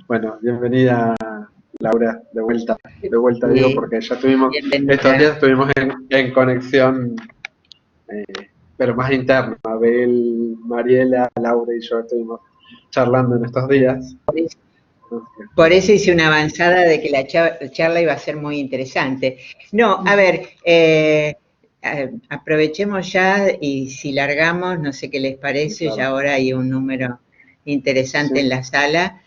Bueno, bienvenida Laura, de vuelta digo, Sí, porque ya tuvimos, estos bienvenida. días estuvimos en conexión, eh, pero más interna. Abel, Mariela, Laura y yo estuvimos charlando en estos días. Por eso hice una avanzada de que la charla iba a ser muy interesante. No, a ver, aprovechemos ya y si largamos, no sé qué les parece, ya Claro, ahora hay un número interesante en sí. la sala.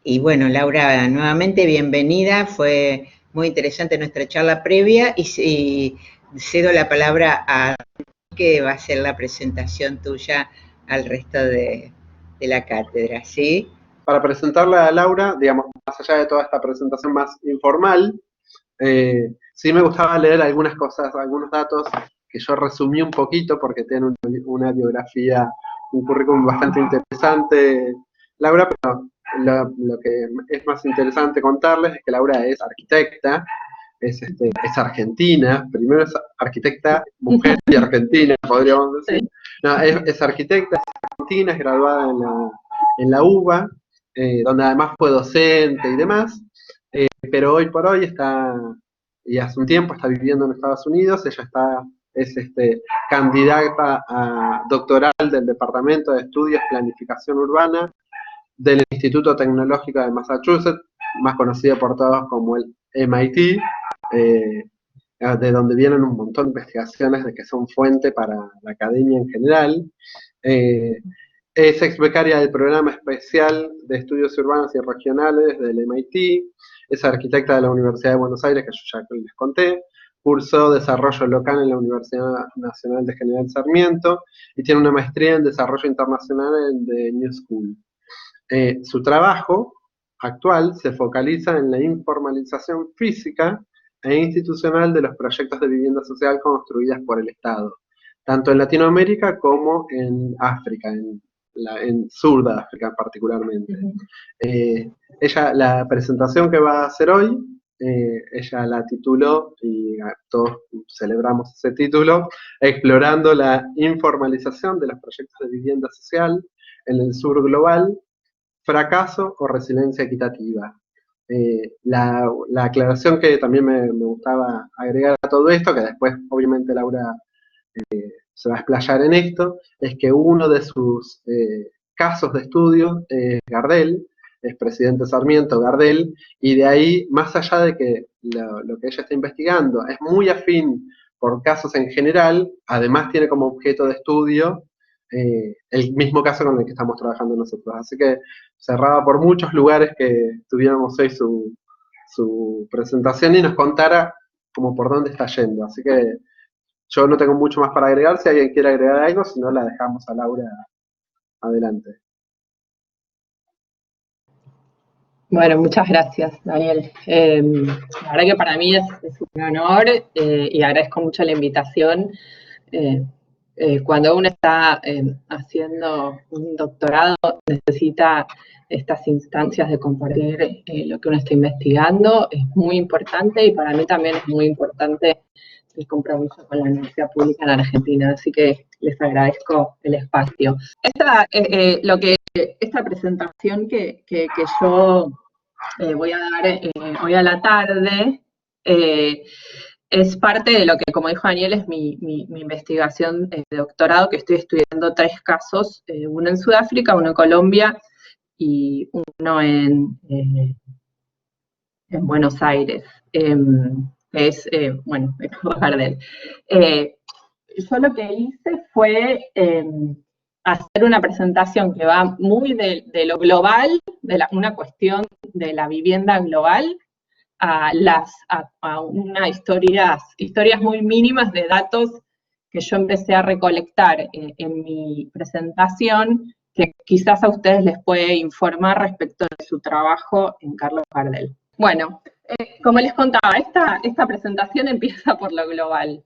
Y bueno, Laura, nuevamente bienvenida, fue muy interesante nuestra charla previa y cedo la palabra a que va a ser la presentación tuya al resto de la cátedra, ¿sí? Para presentarla a Laura, digamos, más allá de toda esta presentación más informal, sí me gustaba leer algunas cosas, algunos datos que yo resumí un poquito porque tiene una biografía, un currículum bastante interesante, Laura, pero lo que es más interesante contarles es que Laura es arquitecta, es argentina, primero es arquitecta, mujer y argentina, podríamos decir. No, es arquitecta, es argentina, es graduada en la UBA, donde además fue docente y demás, pero hoy por hoy está, y hace un tiempo está viviendo en Estados Unidos, ella es candidata a doctoral del Departamento de Estudios Planificación Urbana del Instituto Tecnológico de Massachusetts, más conocido por todos como el MIT, eh, de donde vienen un montón de investigaciones de que son fuente para la academia en general. Eh, es ex becaria del Programa Especial de Estudios Urbanos y Regionales del MIT, es arquitecta de la Universidad de Buenos Aires, que yo ya les conté, cursó Desarrollo Local en la Universidad Nacional de General Sarmiento y tiene una maestría en Desarrollo Internacional en The New School. Su trabajo actual se focaliza en la informalización física e institucional de los proyectos de vivienda social construidas por el Estado, tanto en Latinoamérica como en África, en Sur de África particularmente. Ella, la presentación que va a hacer hoy, ella la tituló, y todos celebramos ese título, Explorando la informalización de los proyectos de vivienda social en el sur global, fracaso o resiliencia equitativa. La aclaración que también me gustaba agregar a todo esto, que después obviamente Laura se va a explayar en esto, es que uno de sus casos de estudio es Gardel, es presidente Sarmiento Gardel, y de ahí, más allá de que lo que ella está investigando es muy afín por casos en general, además tiene como objeto de estudio el mismo caso con el que estamos trabajando nosotros. Así que cerraba por muchos lugares que tuviéramos hoy su presentación y nos contara como por dónde está yendo. Así que yo no tengo mucho más para agregar, si alguien quiere agregar algo, si no la dejamos a Laura adelante. Bueno, muchas gracias, Daniel. La verdad que para mí es un honor y agradezco mucho la invitación. Cuando uno está haciendo un doctorado, necesita estas instancias de compartir lo que uno está investigando. Es muy importante y para mí también es muy importante el compromiso con la universidad pública en Argentina. Así que les agradezco el espacio. Esta presentación que yo voy a dar hoy a la tarde, es parte de lo que, como dijo Daniel, es mi investigación de doctorado, que estoy estudiando 3 casos, uno en Sudáfrica, uno en Colombia y uno en Buenos Aires, es, bueno, Gardel. Yo lo que hice fue hacer una presentación que va muy de lo global, una cuestión de la vivienda global, a unas historias muy mínimas de datos que yo empecé a recolectar en mi presentación, que quizás a ustedes les puede informar respecto de su trabajo en Carlos Gardel. Bueno, como les contaba, esta presentación empieza por lo global.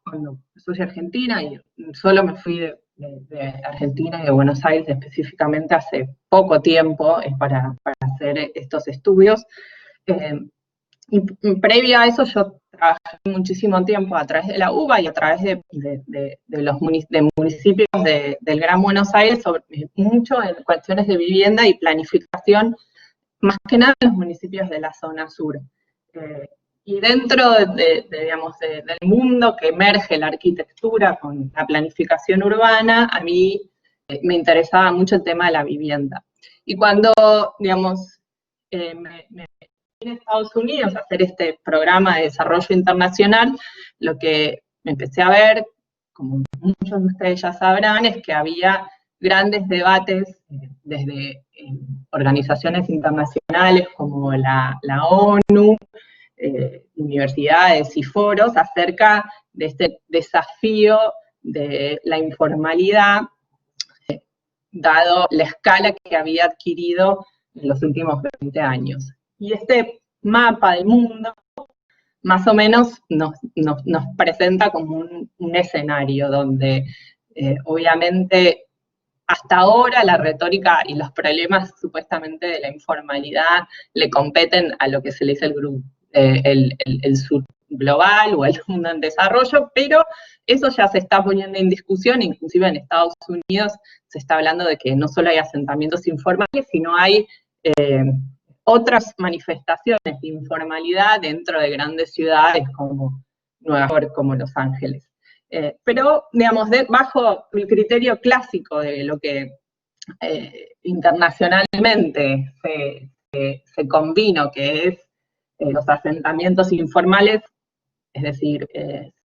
Cuando soy argentina y solo me fui de Argentina y de Buenos Aires específicamente hace poco tiempo para hacer estos estudios, Y previo a eso yo trabajé muchísimo tiempo a través de la UBA y a través de los municipios del Gran Buenos Aires, mucho en cuestiones de vivienda y planificación, más que nada en los municipios de la zona sur. Y dentro digamos, del mundo que emerge la arquitectura con la planificación urbana, a mí me interesaba mucho el tema de la vivienda. Y cuando, digamos, me en Estados Unidos a hacer este programa de desarrollo internacional, lo que empecé a ver, como muchos de ustedes ya sabrán, es que había grandes debates desde organizaciones internacionales como la ONU, universidades y foros acerca de este desafío de la informalidad, dado la escala que había adquirido en los últimos 20 años. Y este mapa del mundo más o menos nos presenta como un escenario donde obviamente hasta ahora la retórica y los problemas supuestamente de la informalidad le competen a lo que se le dice el sur global o el mundo en desarrollo, pero eso ya se está poniendo en discusión, inclusive en Estados Unidos se está hablando de que no solo hay asentamientos informales, sino hay otras manifestaciones de informalidad dentro de grandes ciudades como Nueva York, como Los Ángeles. Pero, digamos, bajo el criterio clásico de lo que internacionalmente se convino, que es los asentamientos informales, es decir,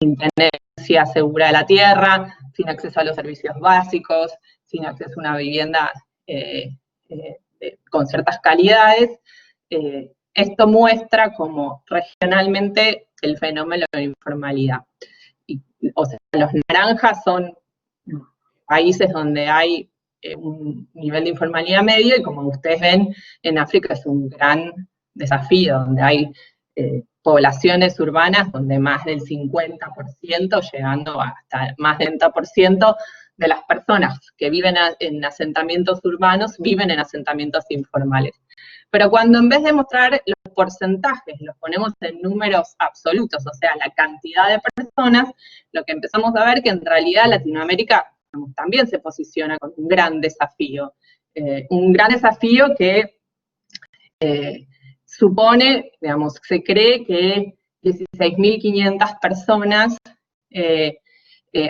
sin tenencia segura de la tierra, sin acceso a los servicios básicos, sin acceso a una vivienda con ciertas calidades. Esto muestra como regionalmente el fenómeno de informalidad. O sea, los naranjas son países donde hay un nivel de informalidad medio, y como ustedes ven, en África es un gran desafío, donde hay poblaciones urbanas donde más del 50%, llegando hasta más del 30% de las personas que viven en asentamientos urbanos, viven en asentamientos informales. Pero cuando en vez de mostrar los porcentajes, los ponemos en números absolutos, o sea, la cantidad de personas, lo que empezamos a ver que en realidad Latinoamérica también se posiciona con un gran desafío que supone, digamos, se cree que 16.500 personas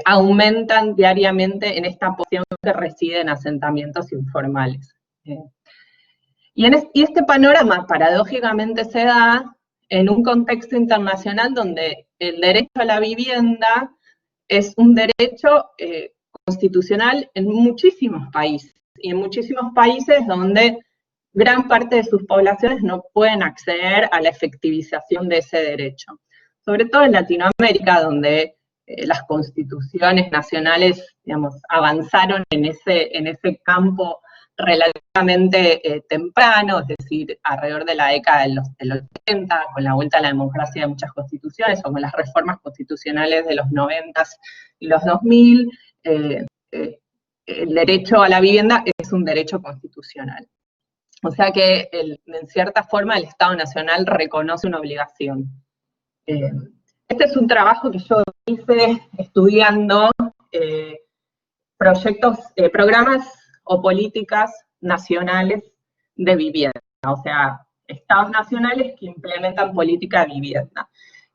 aumentan diariamente en esta población que reside en asentamientos informales. Y este panorama paradójicamente se da en un contexto internacional donde el derecho a la vivienda es un derecho constitucional en muchísimos países, y en muchísimos países donde gran parte de sus poblaciones no pueden acceder a la efectivización de ese derecho. Sobre todo en Latinoamérica, donde las constituciones nacionales, digamos, avanzaron en ese campo relativamente temprano, es decir, alrededor de la década del 80, con la vuelta a la democracia de muchas constituciones, o con las reformas constitucionales de los 90 y los 2000, el derecho a la vivienda es un derecho constitucional. O sea que, en cierta forma, el Estado Nacional reconoce una obligación. Este es un trabajo que yo hice estudiando programas o políticas nacionales de vivienda, o sea, estados nacionales que implementan política de vivienda.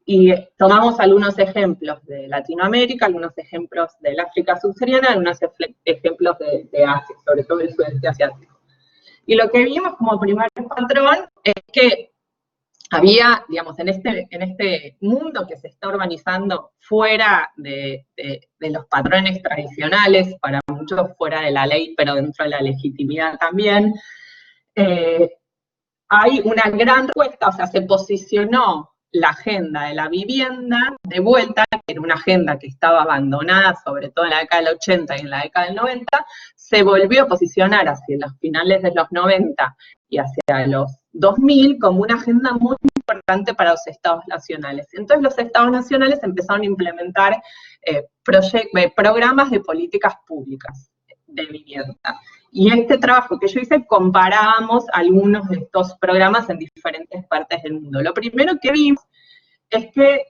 Y tomamos algunos ejemplos de Latinoamérica, algunos ejemplos del África subsahariana, algunos ejemplos de Asia, sobre todo del sudeste asiático. Y lo que vimos como primer patrón es que había, digamos, en este mundo que se está urbanizando fuera de los patrones tradicionales, para muchos fuera de la ley, pero dentro de la legitimidad también, hay una gran respuesta, o sea, se posicionó la agenda de la vivienda de vuelta, que era una agenda que estaba abandonada, sobre todo en la década del 80 y en la década del 90, se volvió a posicionar hacia los finales de los 90 y hacia los 2000 como una agenda muy importante para los estados nacionales. Entonces los estados nacionales empezaron a implementar programas de políticas públicas de vivienda. Y este trabajo que yo hice, comparábamos algunos de estos programas en diferentes partes del mundo. Lo primero que vimos es que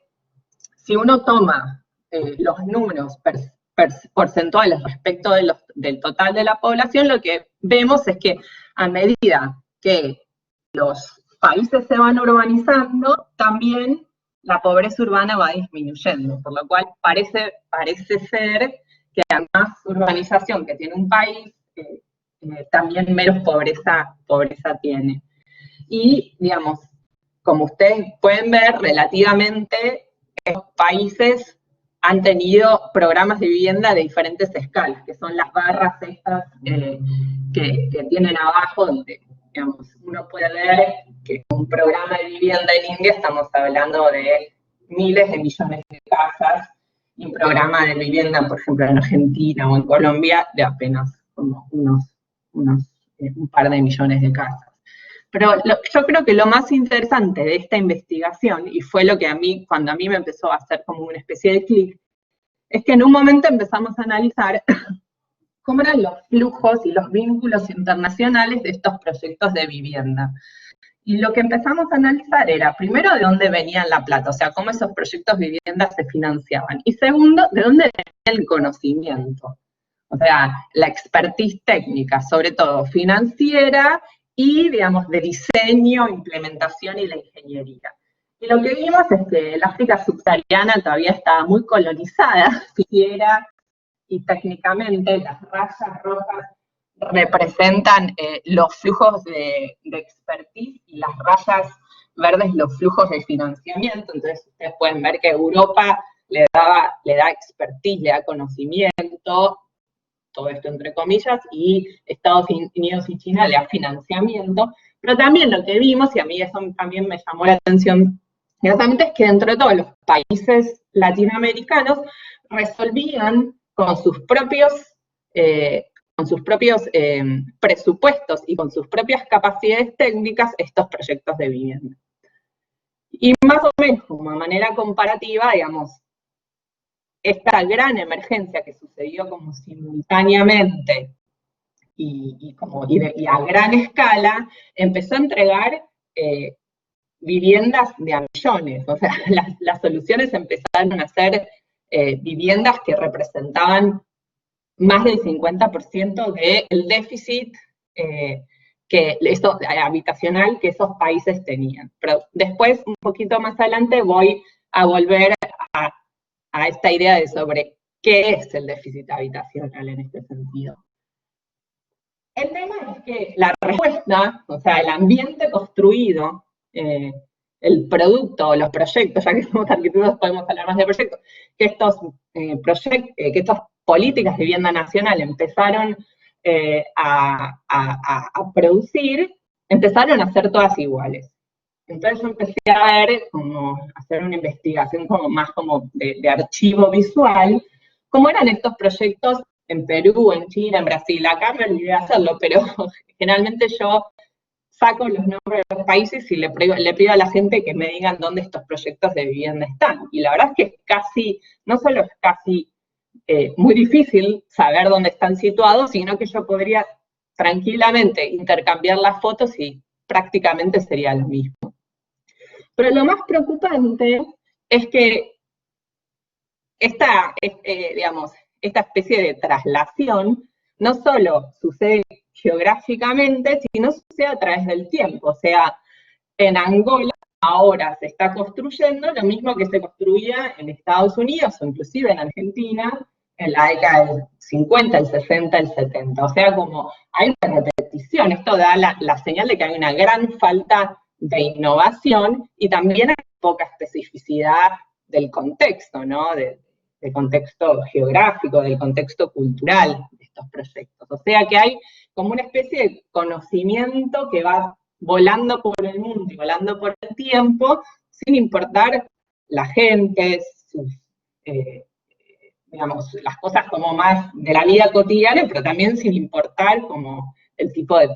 si uno toma los números porcentuales respecto del total de la población, lo que vemos es que a medida que los países se van urbanizando, también la pobreza urbana va disminuyendo, por lo cual parece ser que a más urbanización que tiene un país, también menos pobreza tiene. Y, digamos, como ustedes pueden ver, relativamente, estos países han tenido programas de vivienda de diferentes escalas, que son las barras estas que tienen abajo, donde, digamos, uno puede ver que un programa de vivienda en India estamos hablando de miles de millones de casas, y un programa de vivienda, por ejemplo, en Argentina o en Colombia, de apenas como un par de millones de casas. Pero yo creo que lo más interesante de esta investigación, y fue lo que cuando a mí me empezó a hacer como una especie de clic, es que en un momento empezamos a analizar cómo eran los flujos y los vínculos internacionales de estos proyectos de vivienda. Y lo que empezamos a analizar era, primero, de dónde venía la plata, o sea, cómo esos proyectos de vivienda se financiaban. Y segundo, de dónde venía el conocimiento. O sea, la expertise técnica, sobre todo financiera, y, digamos, de diseño, implementación y la ingeniería. Y lo que vimos es que el África subsahariana todavía estaba muy colonizada, financiera y técnicamente. Las rayas rojas representan los flujos de expertise, y las rayas verdes los flujos de financiamiento. Entonces ustedes pueden ver que Europa le da expertise, le da conocimiento, todo esto entre comillas, y Estados Unidos y China le da financiamiento. Pero también lo que vimos, y a mí eso también me llamó la atención, es que dentro de todos los países latinoamericanos resolvían con sus propios presupuestos y con sus propias capacidades técnicas estos proyectos de vivienda. Y más o menos, como de manera comparativa, digamos, esta gran emergencia que sucedió como simultáneamente y a gran escala, empezó a entregar viviendas de a millones. O sea, las soluciones empezaron a ser viviendas que representaban más del 50% del déficit habitacional que esos países tenían. Pero después, un poquito más adelante, voy a volver a esta idea de sobre qué es el déficit habitacional en este sentido. El tema es que la respuesta, o sea, el ambiente construido, el producto, los proyectos, ya que somos arquitectos podemos hablar más de proyectos, que estas políticas de vivienda nacional empezaron a producir, empezaron a ser todas iguales. Entonces yo empecé a ver, hacer una investigación más de archivo visual, cómo eran estos proyectos en Perú, en China, en Brasil. Acá me olvidé de hacerlo, pero generalmente yo saco los nombres de los países y le pido a la gente que me digan dónde estos proyectos de vivienda están. Y la verdad es que no solo es casi muy difícil saber dónde están situados, sino que yo podría tranquilamente intercambiar las fotos y prácticamente sería lo mismo. Pero lo más preocupante es que esta especie de traslación no solo sucede geográficamente, sino sucede a través del tiempo. O sea, en Angola ahora se está construyendo lo mismo que se construía en Estados Unidos o inclusive en Argentina en la década del 50, el 60, el 70. O sea, como hay una repetición. Esto da la señal de que hay una gran falta de innovación y también hay poca especificidad del contexto, ¿no? Del contexto geográfico, del contexto cultural de estos proyectos. O sea que hay como una especie de conocimiento que va volando por el mundo y volando por el tiempo, sin importar la gente, las cosas como más de la vida cotidiana, pero también sin importar como el tipo de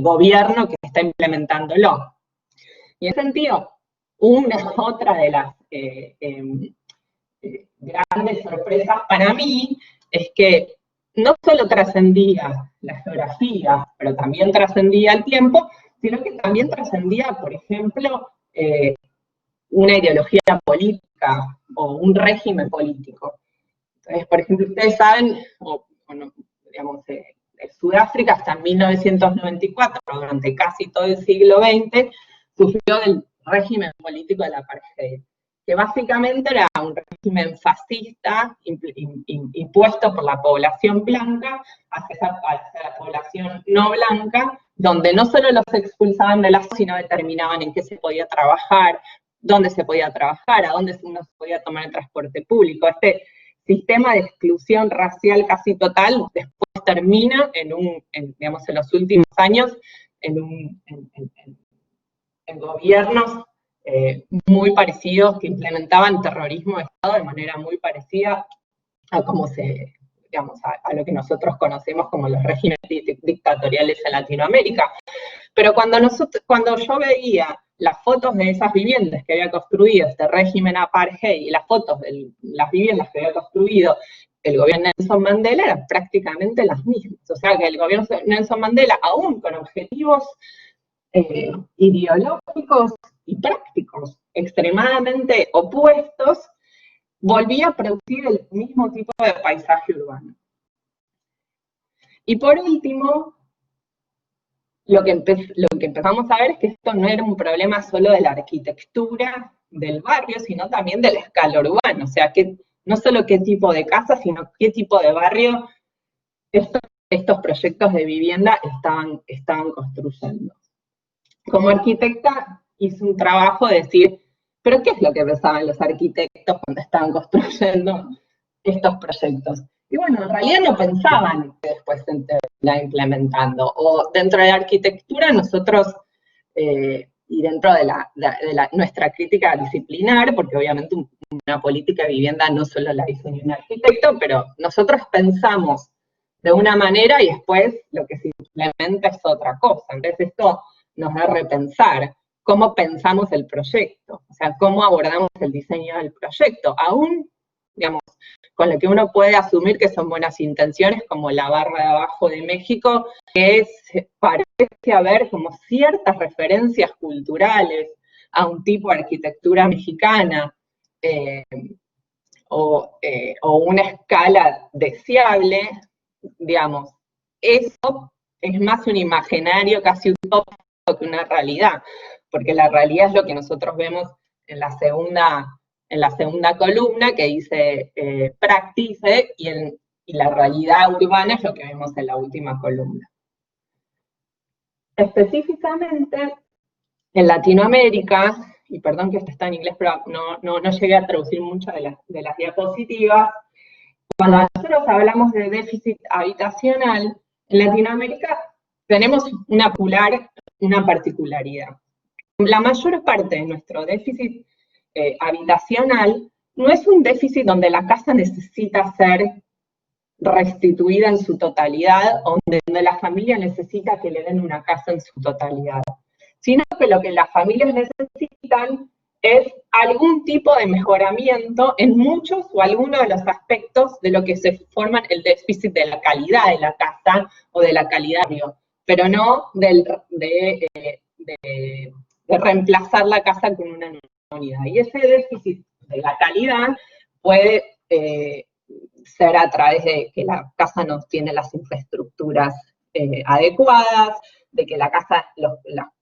gobierno que está implementándolo. Y en ese sentido, otra de las grandes sorpresas para mí es que no solo trascendía la geografía, pero también trascendía el tiempo, sino que también trascendía, por ejemplo, una ideología política o un régimen político. Entonces, por ejemplo, ustedes saben, digamos, Sudáfrica hasta 1994, durante casi todo el siglo XX, sufrió del régimen político del apartheid, que básicamente era un régimen fascista impuesto por la población blanca hacia la población no blanca, donde no solo los expulsaban de la ciudad, sino determinaban en qué se podía trabajar, dónde se podía trabajar, a dónde uno se podía tomar el transporte público. Este sistema de exclusión racial casi total después termina digamos, en los últimos años en gobiernos muy parecidos que implementaban terrorismo de Estado de manera muy parecida a cómo digamos, a lo que nosotros conocemos como los regímenes dictatoriales en Latinoamérica. Pero cuando yo veía las fotos de esas viviendas que había construido este régimen apartheid y las fotos de las viviendas que había construido el gobierno de Nelson Mandela, eran prácticamente las mismas. O sea que el gobierno de Nelson Mandela, aún con objetivos ideológicos y prácticos extremadamente opuestos, volvía a producir el mismo tipo de paisaje urbano. Y por último, lo que empezamos a ver es que esto no era un problema solo de la arquitectura del barrio, sino también de la escala urbana. O sea, que no solo qué tipo de casa, sino qué tipo de barrio estos proyectos de vivienda estaban construyendo. Como arquitecta hice un trabajo de decir, ¿pero qué es lo que pensaban los arquitectos cuando estaban construyendo estos proyectos? Y bueno, en realidad no pensaban que después se terminara implementando. O dentro de la arquitectura nosotros, y dentro de nuestra crítica disciplinar, porque obviamente una política de vivienda no solo la diseñó un arquitecto, pero nosotros pensamos de una manera y después lo que se implementa es otra cosa. Entonces esto nos da a repensar cómo pensamos el proyecto, o sea, cómo abordamos el diseño del proyecto, aún, digamos, con lo que uno puede asumir que son buenas intenciones, como la barra de abajo de México, que parece haber como ciertas referencias culturales a un tipo de arquitectura mexicana, o una escala deseable, digamos, eso es más un imaginario casi utópico que una realidad, porque la realidad es lo que nosotros vemos en la segunda columna, que dice practice, y la realidad urbana es lo que vemos en la última columna. Específicamente, en Latinoamérica, y perdón que esto está en inglés, pero no llegué a traducir muchas de las diapositivas, cuando nosotros hablamos de déficit habitacional, en Latinoamérica tenemos una particularidad. La mayor parte de nuestro déficit habitacional no es un déficit donde la casa necesita ser restituida en su totalidad, o donde la familia necesita que le den una casa en su totalidad, sino que lo que las familias necesitan es algún tipo de mejoramiento en muchos o algunos de los aspectos de lo que se forman el déficit de la calidad de la casa o de la calidad, pero no de reemplazar la casa con una nueva unidad. Y ese déficit de la calidad puede ser a través de que la casa no tiene las infraestructuras adecuadas, de que la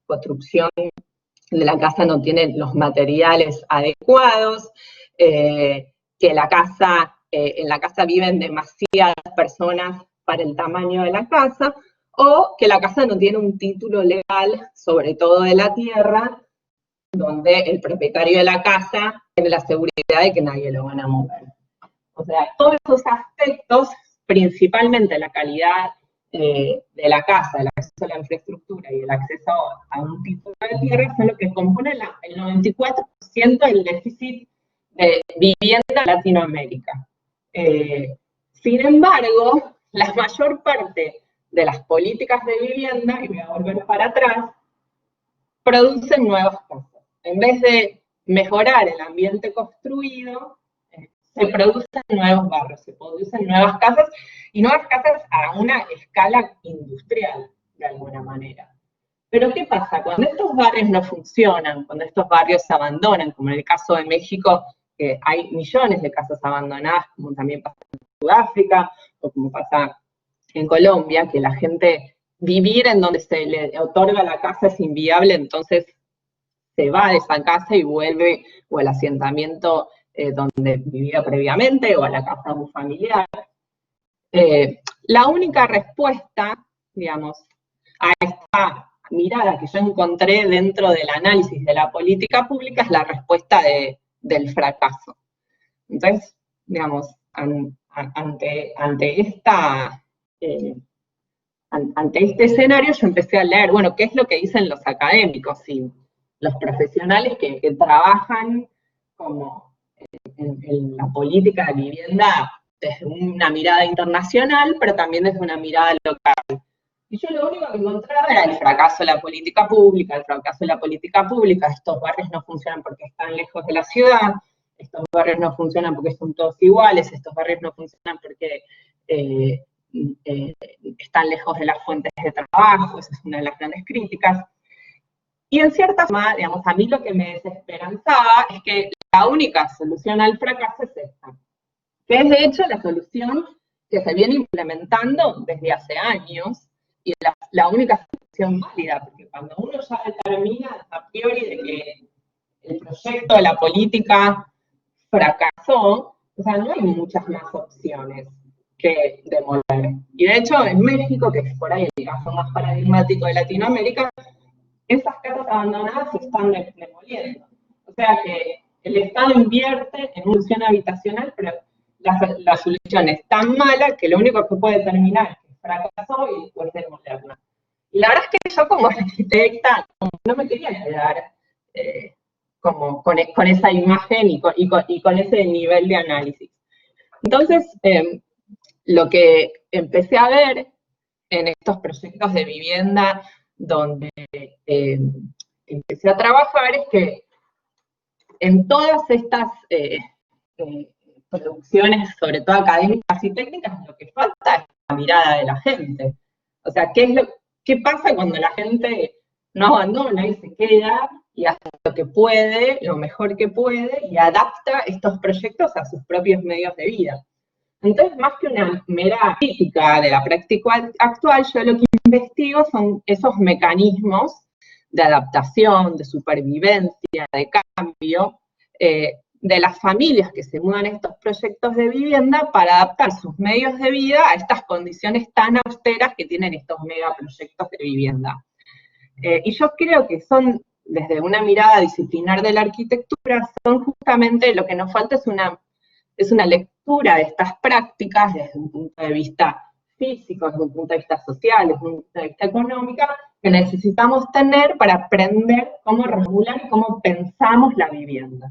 construcción de la casa no tiene los materiales adecuados, que en la casa viven demasiadas personas para el tamaño de la casa, o que la casa no tiene un título legal, sobre todo de la tierra, donde el propietario de la casa tiene la seguridad de que nadie lo van a mover. O sea, todos esos aspectos, principalmente la calidad de la casa, el acceso a la infraestructura y el acceso a un título de tierra, son lo que compone el 94% del déficit de vivienda en Latinoamérica. Sin embargo, la mayor parte de las políticas de vivienda, y voy a volver para atrás, producen nuevas casas. En vez de mejorar el ambiente construido, se producen nuevos barrios, se producen nuevas casas, y nuevas casas a una escala industrial, de alguna manera. Pero ¿qué pasa? Cuando estos barrios no funcionan, cuando estos barrios se abandonan, como en el caso de México, que hay millones de casas abandonadas, como también pasa en Sudáfrica, o como pasa en Colombia, que la gente, vivir en donde se le otorga la casa es inviable, entonces se va de esa casa y vuelve o al asentamiento donde vivía previamente, o a la casa de un familiar. La única respuesta, digamos, a esta mirada que yo encontré dentro del análisis de la política pública es la respuesta del fracaso. Entonces, digamos, ante este escenario yo empecé a leer, bueno, ¿qué es lo que dicen los académicos y los profesionales que trabajan como en la política de vivienda desde una mirada internacional, pero también desde una mirada local? Y yo lo único que encontraba era el fracaso de la política pública, estos barrios no funcionan porque están lejos de la ciudad, estos barrios no funcionan porque son todos iguales, estos barrios no funcionan porque están lejos de las fuentes de trabajo, esa es una de las grandes críticas. Y en cierta forma, digamos, a mí lo que me desesperanzaba es que la única solución al fracaso es esta, que es de hecho la solución que se viene implementando desde hace años, y la única solución válida, porque cuando uno ya determina a priori de que el proyecto de la política fracasó, o sea, no hay muchas más opciones que demoler. Y de hecho, en México, que es por ahí el caso más paradigmático de Latinoamérica, esas casas abandonadas se están demoliendo. O sea que el Estado invierte en una solución habitacional, pero la solución es tan mala que lo único que puede terminar es que fracasó y después demolerla. Y la verdad es que yo como arquitecta no me quería quedar como con esa imagen y con ese nivel de análisis. Entonces, lo que empecé a ver en estos proyectos de vivienda donde empecé a trabajar es que en todas estas producciones, sobre todo académicas y técnicas, lo que falta es la mirada de la gente. O sea, ¿qué pasa cuando la gente no abandona y se queda y hace lo que puede, lo mejor que puede, y adapta estos proyectos a sus propios medios de vida? Entonces, más que una mera crítica de la práctica actual, yo lo que investigo son esos mecanismos de adaptación, de supervivencia, de cambio, de las familias que se mudan a estos proyectos de vivienda para adaptar sus medios de vida a estas condiciones tan austeras que tienen estos megaproyectos de vivienda. Y yo creo que son, desde una mirada disciplinar de la arquitectura, son justamente lo que nos falta es una lectura de estas prácticas desde un punto de vista físico, desde un punto de vista social, desde un punto de vista económico, que necesitamos tener para aprender cómo regular y cómo pensamos la vivienda.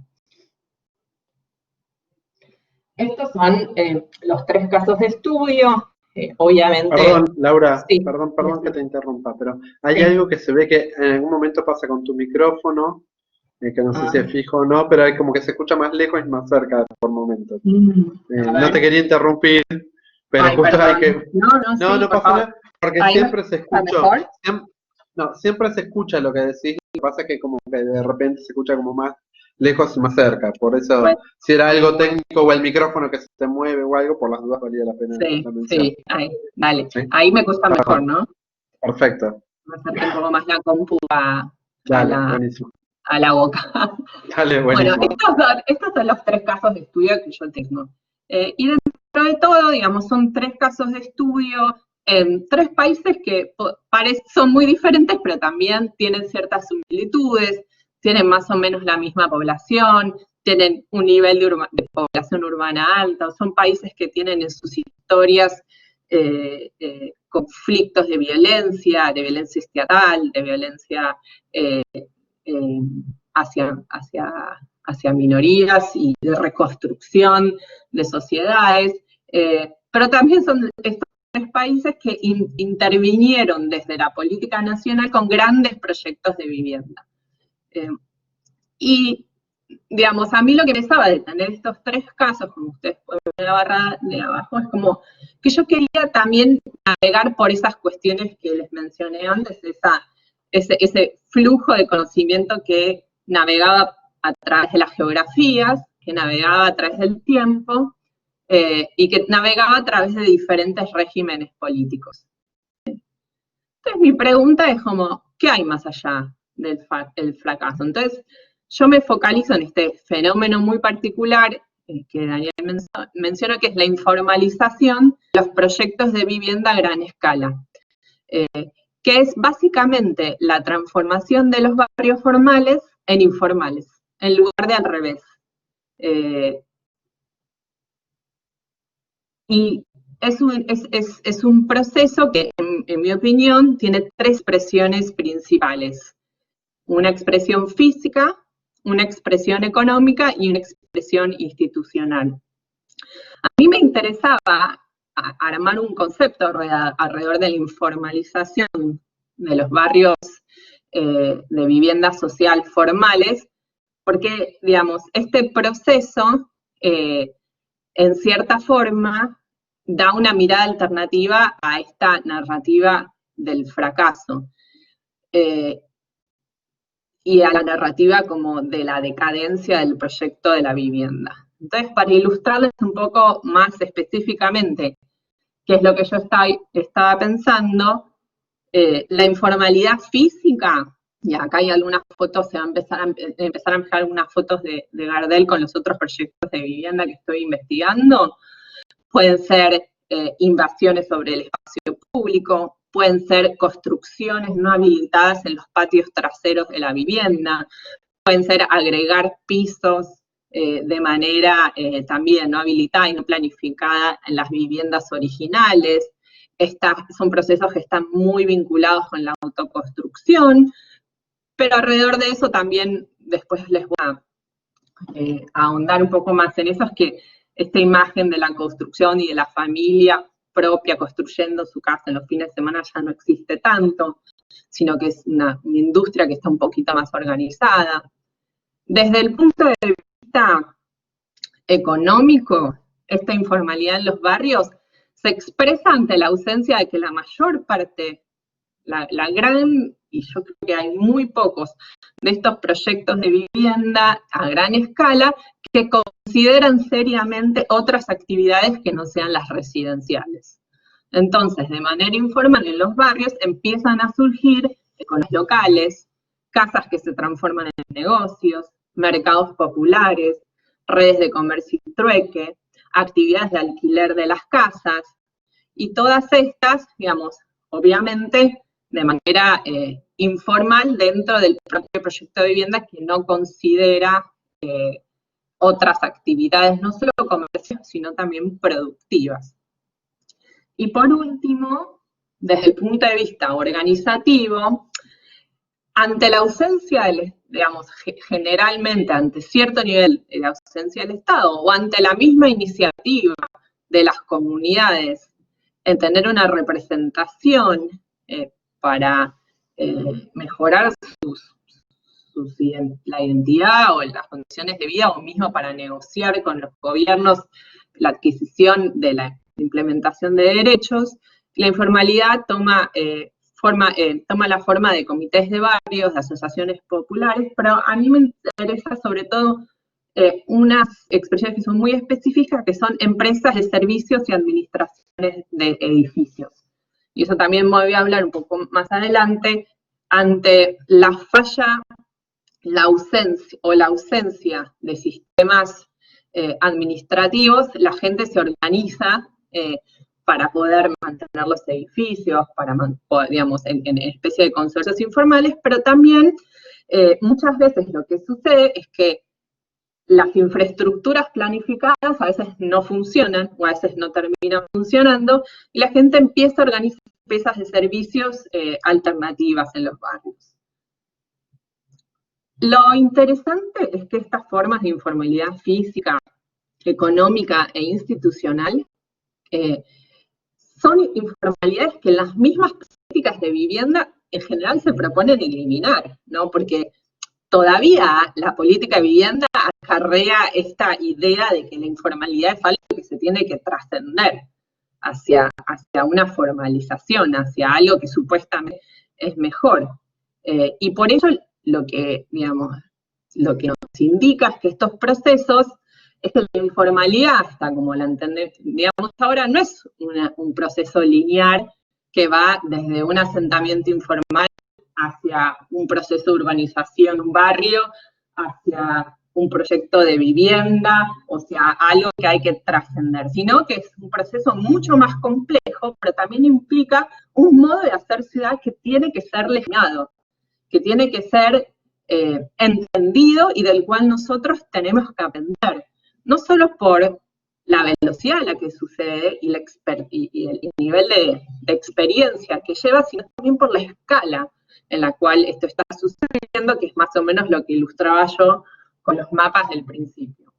Estos son los 3 casos de estudio, obviamente... Perdón, Laura, sí. perdón que te interrumpa, pero hay algo que se ve que en algún momento pasa con tu micrófono, que no sé si es fijo o no, pero hay como que se escucha más lejos y más cerca por momentos. No te quería interrumpir, pero justo hay que... No pasa nada, porque siempre se escucha... Siempre se escucha lo que decís, lo que pasa es que como que de repente se escucha como más lejos y más cerca, por eso, bueno, si era algo técnico o el micrófono que se mueve o algo, por las dudas valía la pena la mención. Sí, dale, ¿sí? Ahí me escucha mejor, ¿no? Perfecto. Me acerqué un poco más la compu a la boca. Dale, buenísimo. Bueno, estos son los 3 casos de estudio que yo tengo. Y dentro de todo, digamos, son 3 casos de estudio en 3 países que son muy diferentes, pero también tienen ciertas similitudes, tienen más o menos la misma población, tienen un nivel de población urbana alta, son países que tienen en sus historias conflictos de violencia estatal, de violencia hacia minorías y de reconstrucción de sociedades, pero también son estos 3 países que intervinieron desde la política nacional con grandes proyectos de vivienda. Y digamos, a mí lo que me pensaba de tener estos 3 casos, como ustedes pueden ver en la barra de abajo, es como que yo quería también navegar por esas cuestiones que les mencioné antes, ese flujo de conocimiento que navegaba a través de las geografías, que navegaba a través del tiempo, y que navegaba a través de diferentes regímenes políticos. Entonces mi pregunta es como, ¿qué hay más allá del fracaso? Entonces yo me focalizo en este fenómeno muy particular que Daniel mencionó, que es la informalización de los proyectos de vivienda a gran escala, que es básicamente la transformación de los barrios formales en informales, en lugar de al revés. Y es un proceso que, en mi opinión, tiene 3 expresiones principales. Una expresión física, una expresión económica y una expresión institucional. A mí me interesaba armar un concepto alrededor de la informalización de los barrios de vivienda social formales, porque, digamos, este proceso, en cierta forma, da una mirada alternativa a esta narrativa del fracaso. Y a la narrativa como de la decadencia del proyecto de la vivienda. Entonces, para ilustrarles un poco más específicamente qué es lo que yo estaba pensando, la informalidad física, y acá hay algunas fotos, se van a empezar a mezclar algunas fotos de Gardel con los otros proyectos de vivienda que estoy investigando, pueden ser invasiones sobre el espacio público, pueden ser construcciones no habilitadas en los patios traseros de la vivienda, pueden ser agregar pisos de manera también no habilitada y no planificada en las viviendas originales. Son procesos que están muy vinculados con la autoconstrucción, pero alrededor de eso también después les voy a ahondar un poco más en eso, es que esta imagen de la construcción y de la familia propia construyendo su casa en los fines de semana ya no existe tanto, sino que es una industria que está un poquito más organizada. Desde el punto de vista económico, esta informalidad en los barrios se expresa ante la ausencia de que la mayor parte, la gran, y yo creo que hay muy pocos de estos proyectos de vivienda a gran escala que consideran seriamente otras actividades que no sean las residenciales. Entonces, de manera informal en los barrios empiezan a surgir economías locales, casas que se transforman en negocios, mercados populares, redes de comercio y trueque, actividades de alquiler de las casas, y todas estas, digamos, obviamente de manera informal dentro del propio proyecto de vivienda que no considera otras actividades, no solo comerciales, sino también productivas. Y por último, desde el punto de vista organizativo, ante la ausencia, digamos, generalmente ante cierto nivel de ausencia del Estado o ante la misma iniciativa de las comunidades en tener una representación para mejorar la identidad o las condiciones de vida, o mismo para negociar con los gobiernos la adquisición de la implementación de derechos, la informalidad toma la forma de comités de barrios, de asociaciones populares, pero a mí me interesa sobre todo unas expresiones que son muy específicas, que son empresas de servicios y administraciones de edificios. Y eso también me voy a hablar un poco más adelante. Ante la falla, la ausencia de sistemas administrativos, la gente se organiza para poder mantener los edificios, digamos, en especie de consorcios informales, pero también muchas veces lo que sucede es que las infraestructuras planificadas a veces no funcionan o a veces no terminan funcionando y la gente empieza a organizar empresas de servicios alternativas en los barrios. Lo interesante es que estas formas de informalidad física, económica e institucional son informalidades que las mismas políticas de vivienda en general se proponen eliminar, ¿no? Porque todavía la política de vivienda acarrea esta idea de que la informalidad es algo que se tiene que trascender hacia una formalización, hacia algo que supuestamente es mejor. Y por ello lo que nos indica es que estos procesos, es que la informalidad, hasta como la entendemos, digamos, ahora no es un proceso lineal que va desde un asentamiento informal hacia un proceso de urbanización, un barrio, hacia un proyecto de vivienda, o sea, algo que hay que trascender, sino que es un proceso mucho más complejo, pero también implica un modo de hacer ciudad que tiene que ser legitimado, que tiene que ser entendido y del cual nosotros tenemos que aprender, no solo por la velocidad a la que sucede y el nivel de experiencia que lleva, sino también por la escala en la cual esto está sucediendo, que es más o menos lo que ilustraba yo con los mapas del principio.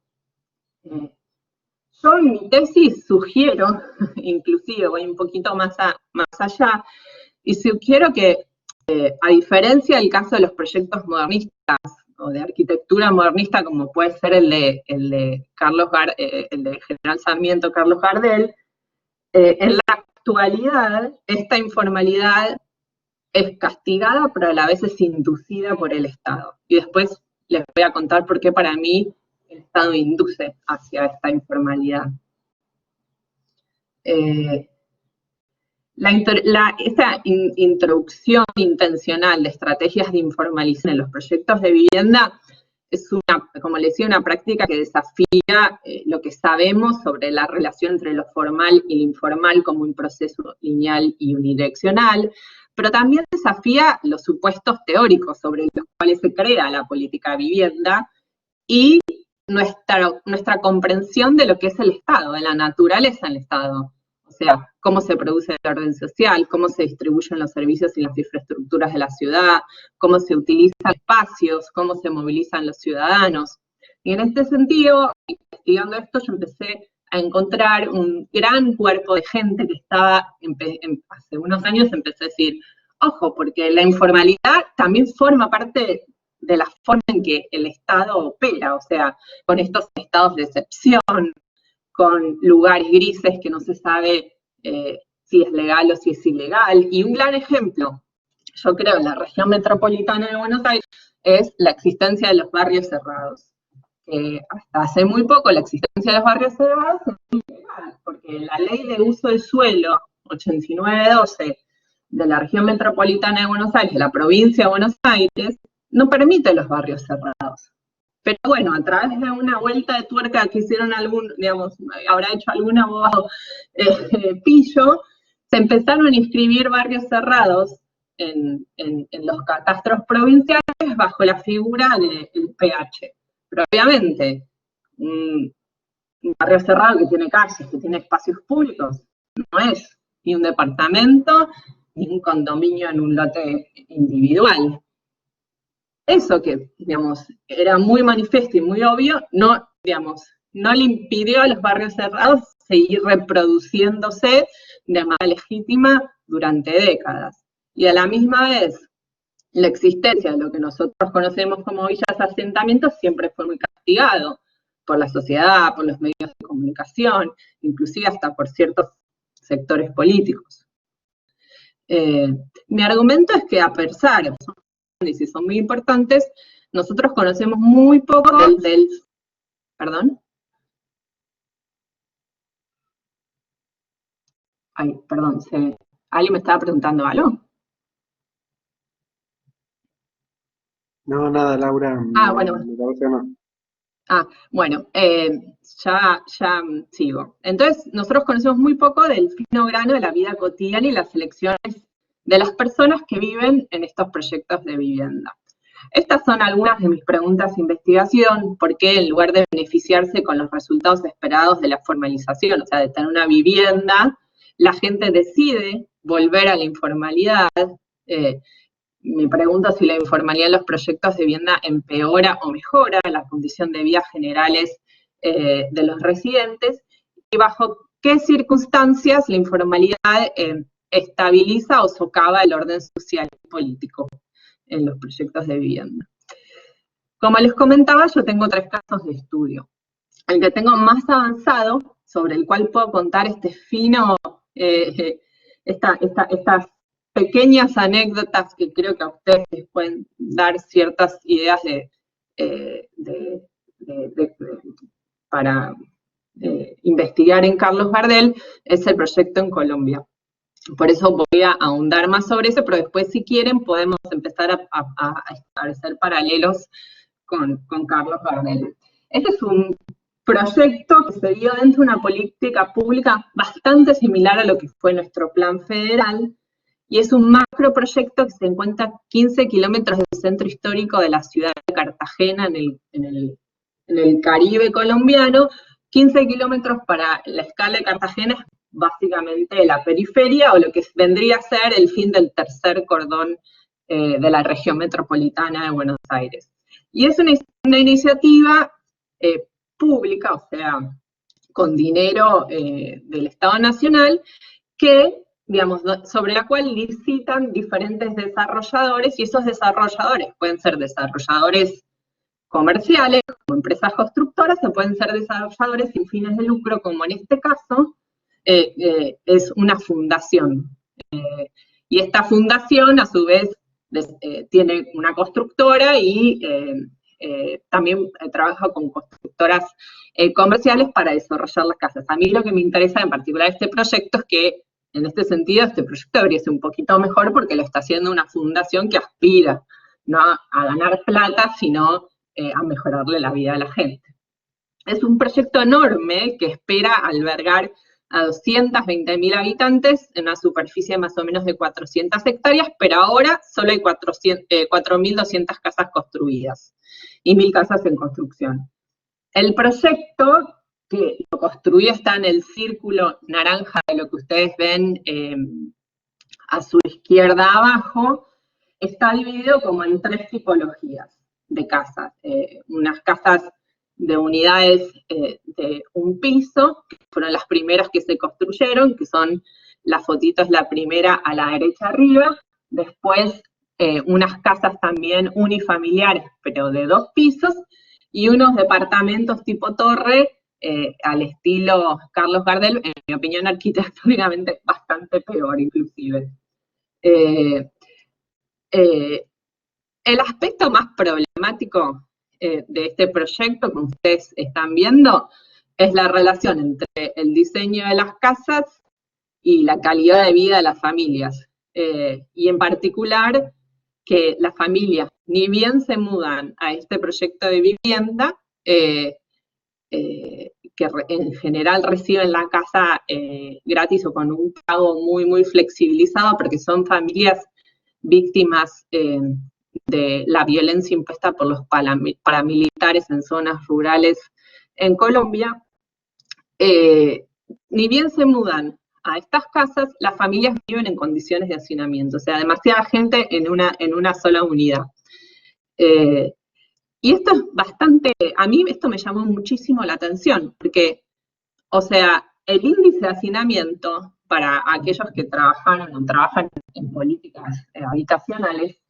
Yo en mi tesis sugiero, inclusive voy un poquito más allá, y sugiero que, a diferencia del caso de los proyectos modernistas, o de arquitectura modernista, como puede ser el de General Sarmiento, Carlos Gardel, en la actualidad esta informalidad es castigada, pero a la vez es inducida por el Estado. Y después les voy a contar por qué para mí el Estado induce hacia esta informalidad. Esta introducción intencional de estrategias de informalización en los proyectos de vivienda es como les decía, una práctica que desafía lo que sabemos sobre la relación entre lo formal y lo informal como un proceso lineal y unidireccional, pero también desafía los supuestos teóricos sobre los cuales se crea la política de vivienda y nuestra comprensión de lo que es el Estado, de la naturaleza del Estado. O sea, cómo se produce el orden social, cómo se distribuyen los servicios y las infraestructuras de la ciudad, cómo se utilizan espacios, cómo se movilizan los ciudadanos. Y en este sentido, investigando esto, yo empecé a encontrar un gran cuerpo de gente que estaba, hace unos años empecé a decir, ojo, porque la informalidad también forma parte de la forma en que el Estado opera, o sea, con estos estados de excepción, con lugares grises que no se sabe si es legal o si es ilegal. Y un gran ejemplo, yo creo, en la región metropolitana de Buenos Aires, es la existencia de los barrios cerrados. Hasta hace muy poco la existencia de los barrios cerrados es ilegal, porque la ley de uso del suelo 8912 de la región metropolitana de Buenos Aires, de la provincia de Buenos Aires, no permite los barrios cerrados. Pero bueno, a través de una vuelta de tuerca que hicieron habrá hecho algún abogado pillo, se empezaron a inscribir barrios cerrados en los catastros provinciales bajo la figura del PH. Pero obviamente, un barrio cerrado que tiene calles, que tiene espacios públicos, no es ni un departamento, ni un condominio en un lote individual. Eso que, era muy manifiesto y muy obvio, no le impidió a los barrios cerrados seguir reproduciéndose de manera legítima durante décadas. Y a la misma vez, la existencia de lo que nosotros conocemos como villas asentamientos siempre fue muy castigado por la sociedad, por los medios de comunicación, inclusive hasta por ciertos sectores políticos. Mi argumento es que a pesar de que son muy importantes, nosotros conocemos muy poco ¿Perdón? Ay, perdón, alguien me estaba preguntando algo. No, nada, Laura. Bueno. Me parece que no. Bueno, ya sigo. Entonces, nosotros conocemos muy poco del fino grano de la vida cotidiana y las elecciones de las personas que viven en estos proyectos de vivienda. Estas son algunas de mis preguntas de investigación, por qué en lugar de beneficiarse con los resultados esperados de la formalización, o sea, de tener una vivienda, la gente decide volver a la informalidad. Me pregunto si la informalidad en los proyectos de vivienda empeora o mejora la condición de vida generales de los residentes, y bajo qué circunstancias la informalidad estabiliza o socava el orden social y político en los proyectos de vivienda. Como les comentaba, yo tengo 3 casos de estudio. El que tengo más avanzado, sobre el cual puedo contar estas pequeñas anécdotas que creo que a ustedes les pueden dar ciertas ideas para investigar en Carlos Gardel, es el proyecto en Colombia. Por eso voy a ahondar más sobre eso, pero después, si quieren, podemos empezar a establecer paralelos con Carlos Gardel. Este es un proyecto que se dio dentro de una política pública bastante similar a lo que fue nuestro plan federal, y es un macroproyecto que se encuentra a 15 kilómetros del centro histórico de la ciudad de Cartagena, en el Caribe colombiano. 15 kilómetros para la escala de Cartagena es básicamente la periferia, o lo que vendría a ser el fin del tercer cordón de la región metropolitana de Buenos Aires. Y es una iniciativa pública, o sea, con dinero del Estado Nacional, que, digamos, sobre la cual licitan diferentes desarrolladores, y esos desarrolladores pueden ser desarrolladores comerciales, como empresas constructoras, o pueden ser desarrolladores sin fines de lucro, como en este caso es una fundación. Y esta fundación, a su vez, tiene una constructora y también trabaja con constructoras comerciales para desarrollar las casas. A mí lo que me interesa en particular de este proyecto es que, en este sentido, este proyecto debería ser un poquito mejor porque lo está haciendo una fundación que aspira no a ganar plata, sino a mejorarle la vida a la gente. Es un proyecto enorme que espera albergar a 220.000 habitantes en una superficie de más o menos de 400 hectáreas, pero ahora solo hay 4.200 casas construidas y 1.000 casas en construcción. El proyecto que lo construyó está en el círculo naranja de lo que ustedes ven a su izquierda abajo. Está dividido como en 3 tipologías de casas. Unas casas de unidades de un piso, que fueron las primeras que se construyeron, que son, la fotito es la primera a la derecha arriba. Después unas casas también unifamiliares, pero de 2 pisos, y unos departamentos tipo torre, al estilo Carlos Gardel, en mi opinión arquitectónicamente bastante peor inclusive. El aspecto más problemático de este proyecto, como ustedes están viendo, es la relación entre el diseño de las casas y la calidad de vida de las familias. Y en particular, que las familias, ni bien se mudan a este proyecto de vivienda, que en general reciben la casa gratis o con un pago muy, muy flexibilizado, porque son familias víctimas de la violencia impuesta por los paramilitares en zonas rurales en Colombia. Ni bien se mudan a estas casas, las familias viven en condiciones de hacinamiento, o sea, demasiada gente en una sola unidad. Y esto es bastante, a mí esto me llamó muchísimo la atención, porque, o sea, el índice de hacinamiento, para aquellos que trabajan en políticas habitacionales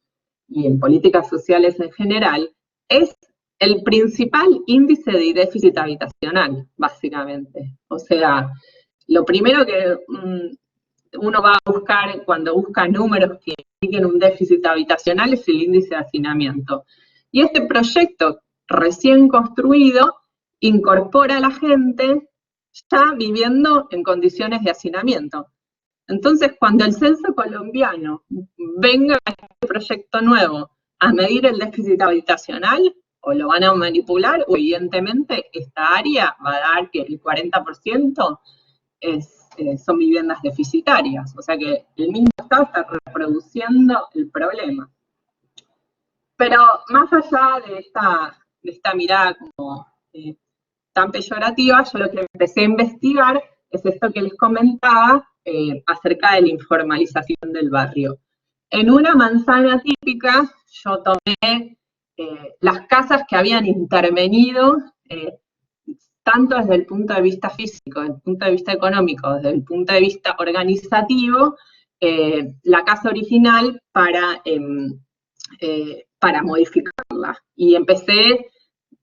y en políticas sociales en general, es el principal índice de déficit habitacional, básicamente. O sea, lo primero que uno va a buscar cuando busca números que indiquen un déficit habitacional es el índice de hacinamiento. Y este proyecto recién construido incorpora a la gente ya viviendo en condiciones de hacinamiento. Entonces, cuando el censo colombiano venga a este proyecto nuevo a medir el déficit habitacional, o lo van a manipular, o evidentemente esta área va a dar que el 40% son viviendas deficitarias. O sea que el mismo Estado está reproduciendo el problema. Pero más allá de esta mirada como tan peyorativa, yo lo que empecé a investigar es esto que les comentaba acerca de la informalización del barrio. En una manzana típica, yo tomé las casas que habían intervenido, tanto desde el punto de vista físico, desde el punto de vista económico, desde el punto de vista organizativo, la casa original para modificarla. forma. Y empecé,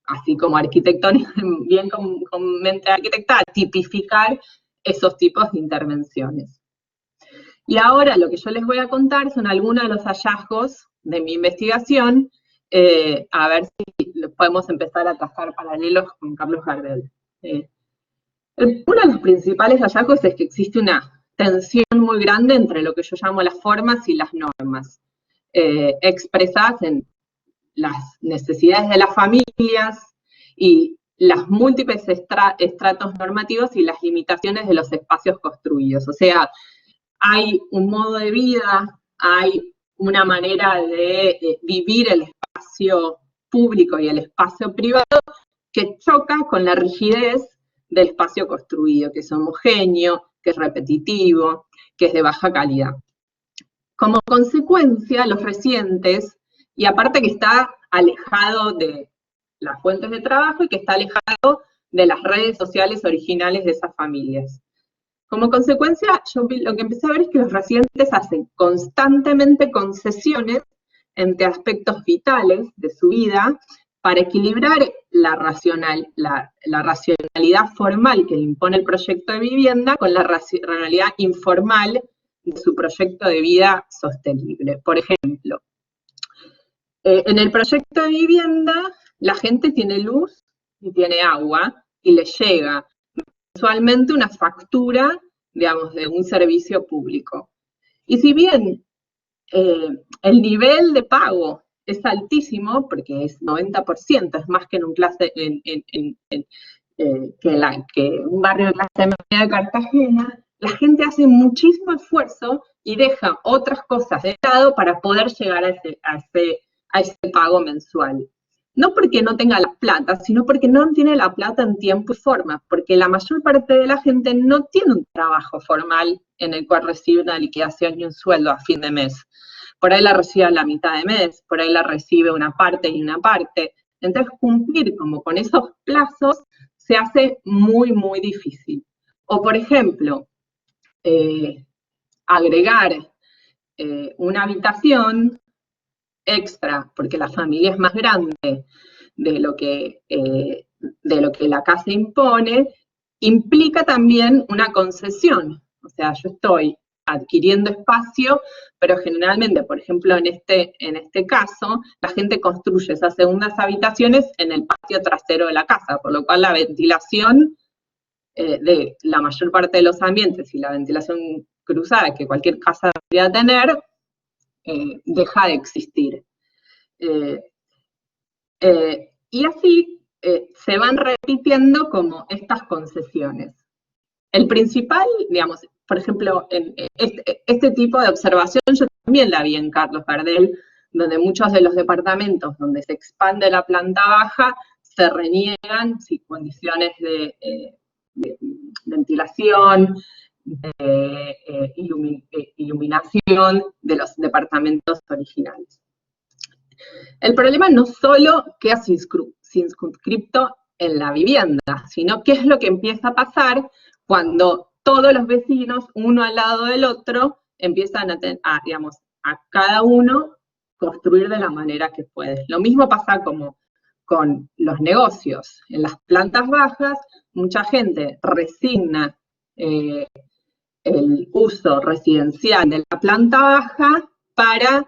así como arquitectónica, bien con mente arquitecta, a tipificar esos tipos de intervenciones. Y ahora lo que yo les voy a contar son algunos de los hallazgos de mi investigación, a ver si podemos empezar a trazar paralelos con Carlos Gardel. Uno de los principales hallazgos es que existe una tensión muy grande entre lo que yo llamo las formas y las normas, expresadas en las necesidades de las familias y las múltiples estratos normativos y las limitaciones de los espacios construidos. O sea, hay un modo de vida, hay una manera de vivir el espacio público y el espacio privado que choca con la rigidez del espacio construido, que es homogéneo, que es repetitivo, que es de baja calidad. Como consecuencia, los residentes, y aparte que está alejado de las fuentes de trabajo y que está alejado de las redes sociales originales de esas familias. Como consecuencia, yo lo que empecé a ver es que los residentes hacen constantemente concesiones entre aspectos vitales de su vida para equilibrar la racionalidad formal que le impone el proyecto de vivienda con la racionalidad informal de su proyecto de vida sostenible. Por ejemplo, en el proyecto de vivienda, la gente tiene luz y tiene agua y le llega mensualmente una factura, digamos, de un servicio público. Y si bien el nivel de pago es altísimo, porque es 90%, es más que en un que un barrio de clase media de Cartagena, la gente hace muchísimo esfuerzo y deja otras cosas de lado para poder llegar a ese pago mensual. No porque no tenga la plata, sino porque no tiene la plata en tiempo y forma, porque la mayor parte de la gente no tiene un trabajo formal en el cual recibe una liquidación y un sueldo a fin de mes. Por ahí la recibe a la mitad de mes, por ahí la recibe una parte y una parte. Entonces cumplir como con esos plazos se hace muy, muy difícil. O por ejemplo, agregar una habitación extra, porque la familia es más grande de lo que la casa impone, implica también una concesión. O sea, yo estoy adquiriendo espacio, pero generalmente, por ejemplo, en este caso, la gente construye esas segundas habitaciones en el patio trasero de la casa, por lo cual la ventilación de la mayor parte de los ambientes y la ventilación cruzada que cualquier casa debería tener, deja de existir. Y así se van repitiendo como estas concesiones. El principal, digamos, por ejemplo, este tipo de observación yo también la vi en Carlos Gardel, donde muchos de los departamentos donde se expande la planta baja se reniegan sin condiciones de ventilación, de iluminación de los departamentos originales. El problema no solo queda circunscripto en la vivienda, sino qué es lo que empieza a pasar cuando todos los vecinos, uno al lado del otro, empiezan a cada uno construir de la manera que puede. Lo mismo pasa como con los negocios. En las plantas bajas, mucha gente resigna el uso residencial de la planta baja para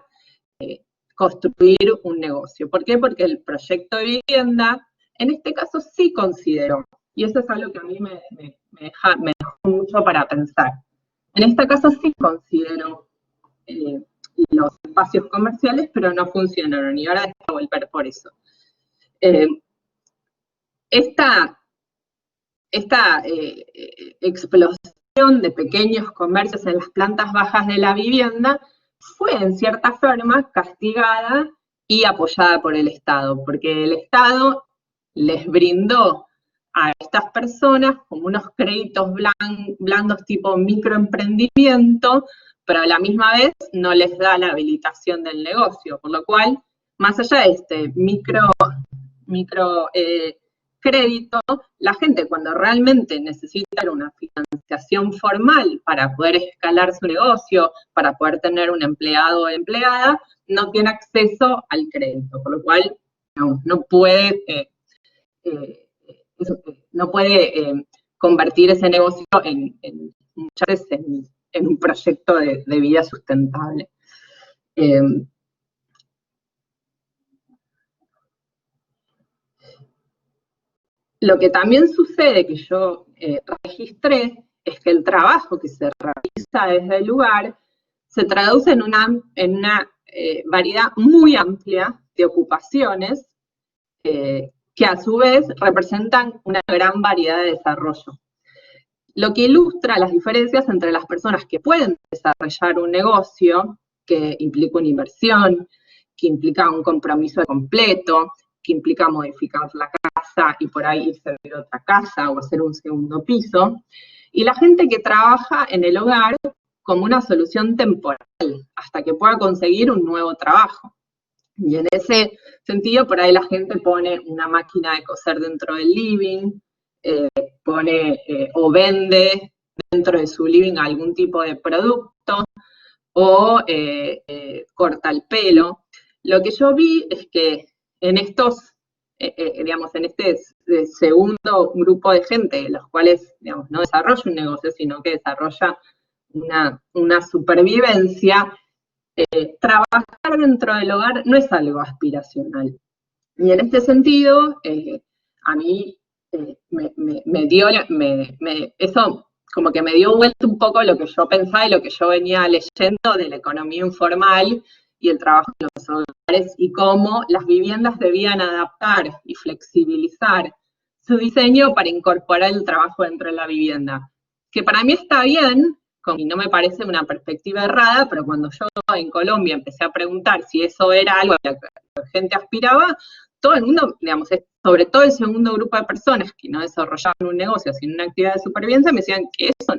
construir un negocio. ¿Por qué? Porque el proyecto de vivienda, en este caso sí consideró, y eso es algo que a mí me dejó mucho para pensar. En este caso sí consideró los espacios comerciales, pero no funcionaron, y ahora dejo volver por eso. Esta explosión de pequeños comercios en las plantas bajas de la vivienda fue en cierta forma castigada y apoyada por el Estado, porque el Estado les brindó a estas personas como unos créditos blandos tipo microemprendimiento, pero a la misma vez no les da la habilitación del negocio, por lo cual, más allá de este crédito, la gente cuando realmente necesita una financiación formal para poder escalar su negocio, para poder tener un empleado o empleada, no tiene acceso al crédito, por lo cual no puede convertir ese negocio muchas veces en un proyecto de vida sustentable. Lo que también sucede, que yo registré, es que el trabajo que se realiza desde el lugar se traduce en una variedad muy amplia de ocupaciones que a su vez representan una gran variedad de desarrollo. Lo que ilustra las diferencias entre las personas que pueden desarrollar un negocio, que implica una inversión, que implica un compromiso completo, que implica modificar la casa y por ahí irse a vivir a otra casa o hacer un segundo piso, y la gente que trabaja en el hogar como una solución temporal, hasta que pueda conseguir un nuevo trabajo. Y en ese sentido, por ahí la gente pone una máquina de coser dentro del living, o vende dentro de su living algún tipo de producto, o corta el pelo. Lo que yo vi es que en estos, digamos, en este segundo grupo de gente, los cuales, digamos, no desarrolla un negocio, sino que desarrolla una supervivencia, trabajar dentro del hogar no es algo aspiracional. Y en este sentido, a mí eso como que me dio vuelta un poco lo que yo pensaba y lo que yo venía leyendo de la economía informal y el trabajo en los hogares, y cómo las viviendas debían adaptar y flexibilizar su diseño para incorporar el trabajo dentro de la vivienda. Que para mí está bien, y no me parece una perspectiva errada, pero cuando yo en Colombia empecé a preguntar si eso era algo a lo que la gente aspiraba, todo el mundo, digamos, sobre todo el segundo grupo de personas que no desarrollaban un negocio, sino una actividad de supervivencia, me decían que eso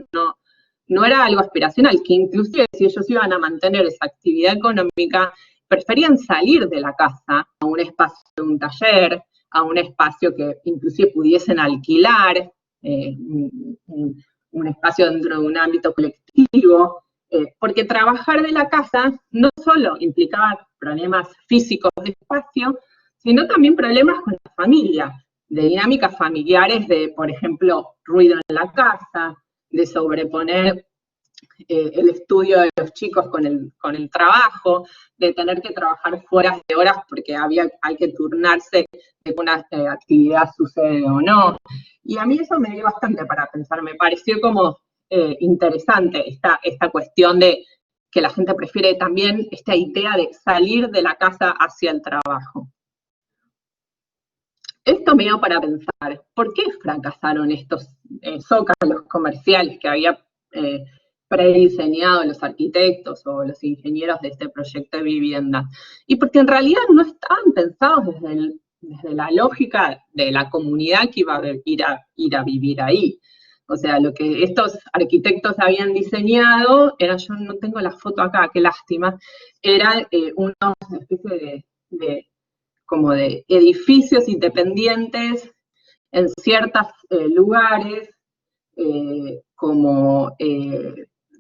no era algo aspiracional, que inclusive si ellos iban a mantener esa actividad económica, preferían salir de la casa a un espacio de un taller, a un espacio que inclusive pudiesen alquilar, un espacio dentro de un ámbito colectivo, porque trabajar de la casa no solo implicaba problemas físicos de espacio, sino también problemas con la familia, de dinámicas familiares de, por ejemplo, ruido en la casa, de sobreponer el estudio de los chicos con el trabajo, de tener que trabajar fuera de horas porque hay que turnarse de que una actividad sucede o no. Y a mí eso me dio bastante para pensar, me pareció como interesante esta cuestión de que la gente prefiere también esta idea de salir de la casa hacia el trabajo. Esto me dio para pensar, ¿por qué fracasaron estos zócalos comerciales que había prediseñado los arquitectos o los ingenieros de este proyecto de vivienda? Y porque en realidad no estaban pensados desde la lógica de la comunidad que iba a ir a vivir ahí. O sea, lo que estos arquitectos habían diseñado era, yo no tengo la foto acá, qué lástima, era una especie como de edificios independientes en ciertos lugares, como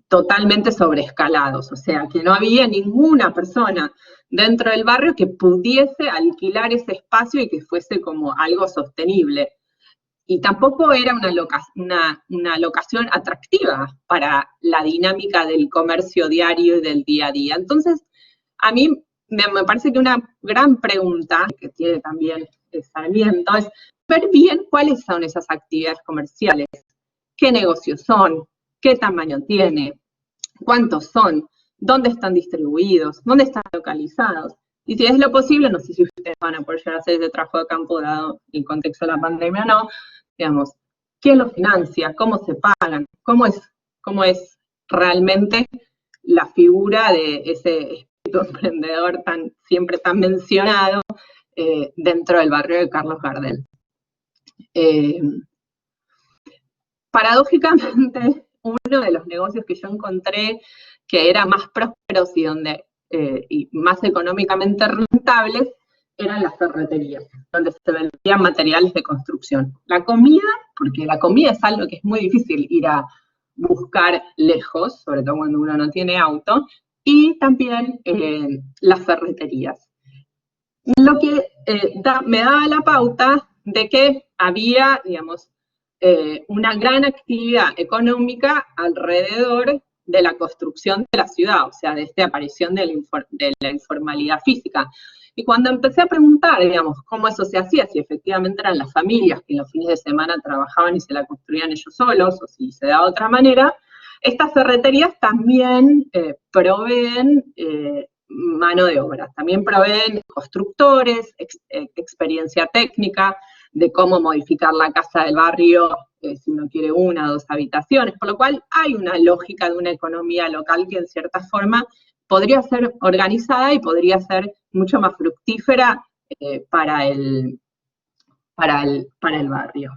totalmente sobreescalados, o sea, que no había ninguna persona dentro del barrio que pudiese alquilar ese espacio y que fuese como algo sostenible. Y tampoco era una locación atractiva para la dinámica del comercio diario y del día a día. Entonces, a mí me parece que una gran pregunta que tiene también Sarmiento es ver bien cuáles son esas actividades comerciales, qué negocios son, qué tamaño tiene, cuántos son, dónde están distribuidos, dónde están localizados. Y si es lo posible, no sé si ustedes van a poder llegar a hacer ese trabajo de campo dado el contexto de la pandemia o no, digamos, ¿quién lo financia? ¿Cómo se pagan? ¿Cómo es realmente la figura de ese espíritu emprendedor siempre tan mencionado dentro del barrio de Carlos Gardel? Paradójicamente, uno de los negocios que yo encontré que era más prósperos y más económicamente rentables eran las ferreterías, donde se vendían materiales de construcción. La comida, porque la comida es algo que es muy difícil ir a buscar lejos, sobre todo cuando uno no tiene auto, y también las ferreterías. Lo que me daba la pauta de que había, digamos, una gran actividad económica alrededor de la construcción de la ciudad, o sea, de esta aparición de la informalidad física. Y cuando empecé a preguntar, digamos, cómo eso se hacía, si efectivamente eran las familias que en los fines de semana trabajaban y se la construían ellos solos, o si se da de otra manera, estas ferreterías también proveen mano de obra, también proveen constructores, experiencia técnica, de cómo modificar la casa del barrio si uno quiere 1 o 2 habitaciones, por lo cual hay una lógica de una economía local que en cierta forma podría ser organizada y podría ser mucho más fructífera para el barrio.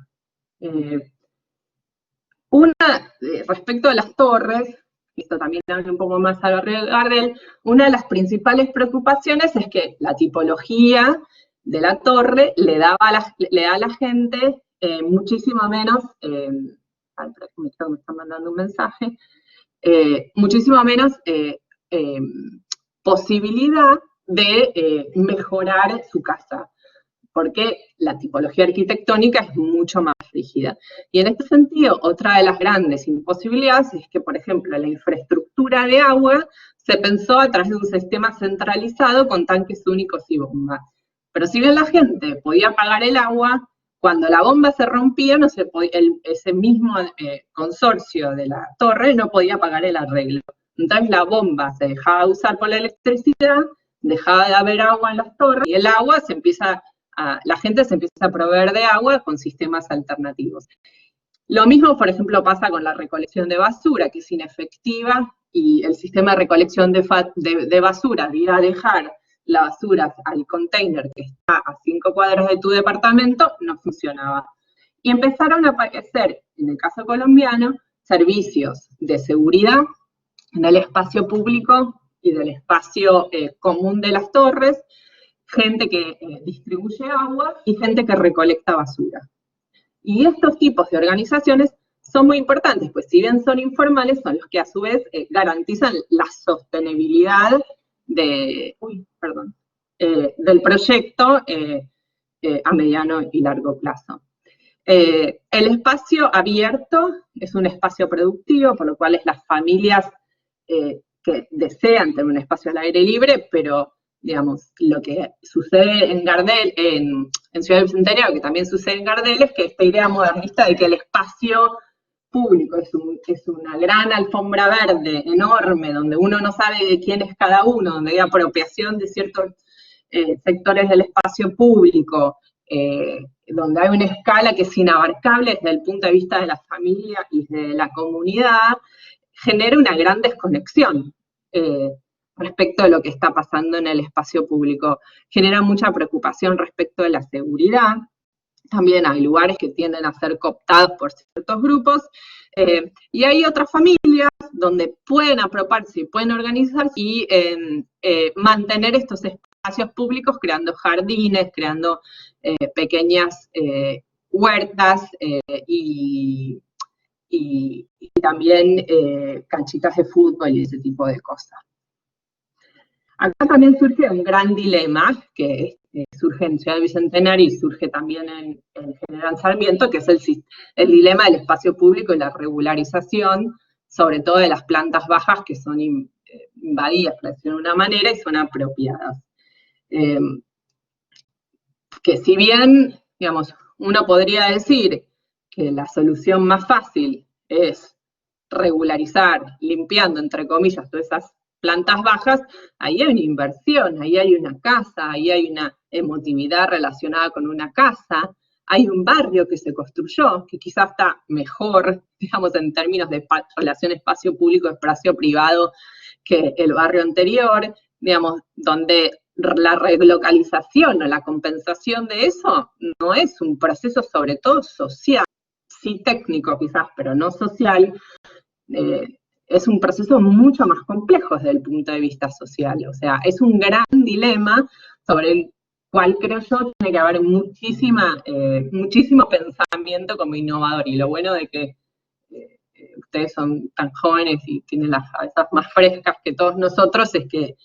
Respecto a las torres, esto también habla un poco más a Gardel, una de las principales preocupaciones es que la tipología de la torre le da a la gente muchísimo menos, me están mandando un mensaje, muchísimo menos posibilidad de mejorar su casa, porque la tipología arquitectónica es mucho más rígida. Y en este sentido, otra de las grandes imposibilidades es que, por ejemplo, la infraestructura de agua se pensó a través de un sistema centralizado con tanques únicos y bombas. Pero si bien la gente podía pagar el agua, cuando la bomba se rompía, no se podía, ese mismo consorcio de la torre no podía pagar el arreglo. Entonces la bomba se dejaba de usar por la electricidad, dejaba de haber agua en las torres, y el agua la gente se empieza a proveer de agua con sistemas alternativos. Lo mismo, por ejemplo, pasa con la recolección de basura, que es inefectiva, y el sistema de recolección de basura, de ir a dejar la basura al container que está a 5 cuadras de tu departamento, no funcionaba. Y empezaron a aparecer, en el caso colombiano, servicios de seguridad en el espacio público y del espacio común de las torres, gente que distribuye agua y gente que recolecta basura. Y estos tipos de organizaciones son muy importantes, pues si bien son informales, son los que a su vez garantizan la sostenibilidad del proyecto a mediano y largo plazo. El espacio abierto es un espacio productivo, por lo cual las familias que desean tener un espacio al aire libre, pero digamos, lo que sucede en Gardel, en Ciudad Bicentenario, que también sucede en Gardel, es que esta idea modernista de que el espacio público es una gran alfombra verde enorme, donde uno no sabe de quién es cada uno, donde hay apropiación de ciertos sectores del espacio público, donde hay una escala que es inabarcable desde el punto de vista de la familia y de la comunidad, genera una gran desconexión respecto de lo que está pasando en el espacio público. Genera mucha preocupación respecto de la seguridad. También hay lugares que tienden a ser cooptados por ciertos grupos, y hay otras familias donde pueden apropiarse y pueden organizarse y mantener estos espacios públicos creando jardines, creando pequeñas huertas y también canchitas de fútbol y ese tipo de cosas. Acá también surge un gran dilema que surge en Ciudad Bicentenario y surge también en General Sarmiento, que es el dilema del espacio público y la regularización, sobre todo de las plantas bajas que son invadidas, por decirlo de una manera, y son apropiadas. Que si bien, digamos, uno podría decir que la solución más fácil es regularizar, limpiando, entre comillas, todas esas plantas bajas, ahí hay una inversión, ahí hay una casa, ahí hay una emotividad relacionada con una casa, hay un barrio que se construyó, que quizás está mejor, digamos, en términos de relación espacio público-espacio privado que el barrio anterior, digamos, donde la relocalización o la compensación de eso no es un proceso sobre todo social, sí técnico quizás, pero no social, es un proceso mucho más complejo desde el punto de vista social. O sea, es un gran dilema sobre el cual creo yo tiene que haber muchísimo pensamiento como innovador. Y lo bueno de que ustedes son tan jóvenes y tienen las cabezas más frescas que todos nosotros es que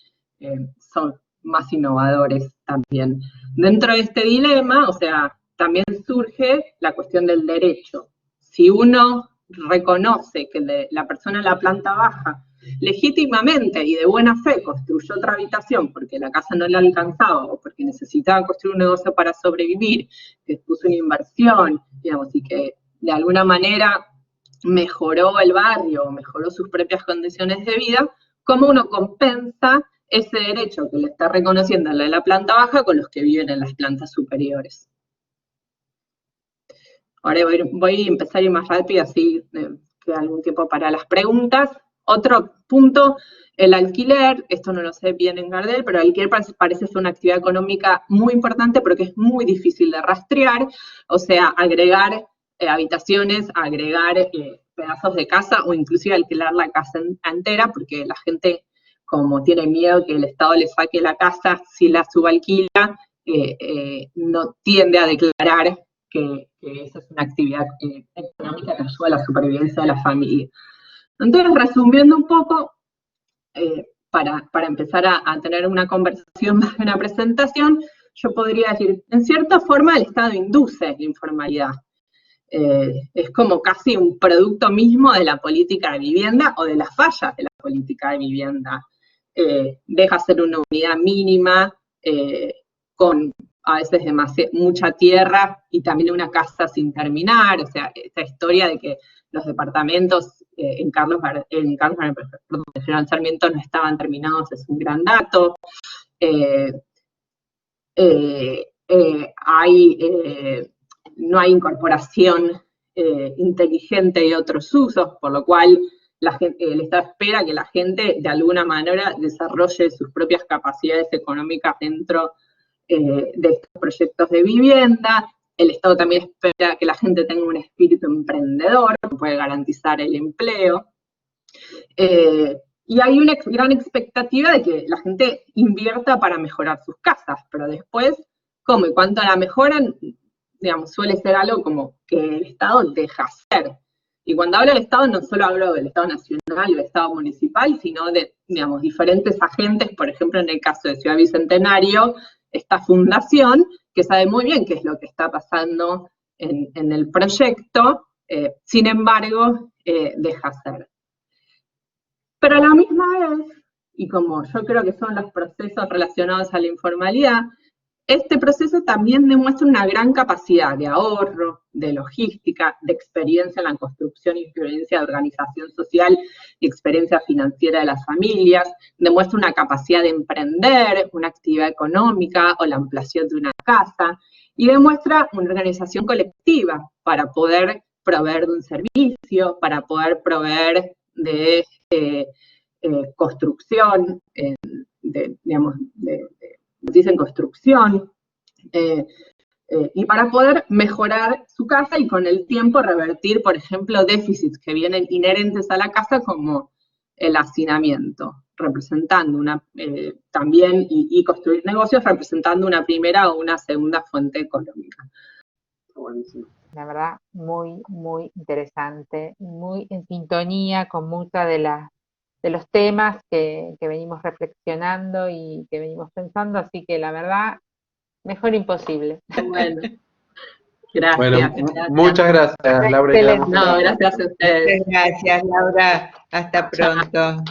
más innovadores también. Dentro de este dilema, o sea, también surge la cuestión del derecho. Si uno reconoce que la persona en la planta baja legítimamente y de buena fe construyó otra habitación porque la casa no le alcanzaba o porque necesitaba construir un negocio para sobrevivir, que puso una inversión, digamos, y que de alguna manera mejoró el barrio, mejoró sus propias condiciones de vida, ¿cómo uno compensa ese derecho que le está reconociendo a la de la planta baja con los que viven en las plantas superiores? Ahora voy a empezar a ir más rápido, así queda algún tiempo para las preguntas. Otro punto, el alquiler, esto no lo sé bien en Gardel, pero el alquiler parece ser una actividad económica muy importante porque es muy difícil de rastrear, o sea, agregar habitaciones, agregar pedazos de casa o inclusive alquilar la casa entera, porque la gente, como tiene miedo que el Estado le saque la casa si la subalquila, no tiende a declarar que esa es una actividad económica que ayuda a la supervivencia de la familia. Entonces, resumiendo un poco, para empezar a tener una conversación más de una presentación, yo podría decir, en cierta forma el Estado induce la informalidad. Es como casi un producto mismo de la política de vivienda o de las fallas de la política de vivienda. Deja ser una unidad mínima, con a veces mucha tierra y también una casa sin terminar, o sea, esta historia de que los departamentos en General Sarmiento no estaban terminados es un gran dato. No hay incorporación inteligente de otros usos, por lo cual el Estado espera que la gente de alguna manera desarrolle sus propias capacidades económicas dentro de estos proyectos de vivienda. El Estado también espera que la gente tenga un espíritu emprendedor, que puede garantizar el empleo. Y hay una gran expectativa de que la gente invierta para mejorar sus casas, pero después, ¿cómo y cuánto la mejoran? Digamos, suele ser algo como que el Estado deja hacer. Y cuando hablo del Estado, no solo hablo del Estado nacional o del Estado municipal, sino de, digamos, diferentes agentes, por ejemplo, en el caso de Ciudad Bicentenario, esta fundación, que sabe muy bien qué es lo que está pasando en el proyecto, sin embargo, deja hacer. Pero a la misma vez, y como yo creo que son los procesos relacionados a la informalidad, este proceso también demuestra una gran capacidad de ahorro, de logística, de experiencia en la construcción y experiencia de organización social y experiencia financiera de las familias, demuestra una capacidad de emprender, una actividad económica o la ampliación de una casa, y demuestra una organización colectiva para poder proveer de un servicio, para poder proveer de construcción, dicen construcción, y para poder mejorar su casa y con el tiempo revertir, por ejemplo, déficits que vienen inherentes a la casa como el hacinamiento, representando también, y construir negocios representando una primera o una segunda fuente económica. Buenísimo. La verdad, muy, muy interesante, muy en sintonía con muchas de los temas que venimos reflexionando y que venimos pensando, así que la verdad, mejor imposible. Bueno, gracias. Bueno, gracias. Muchas gracias, Laura. No, gracias a ustedes. Muchas gracias, Laura. Hasta pronto.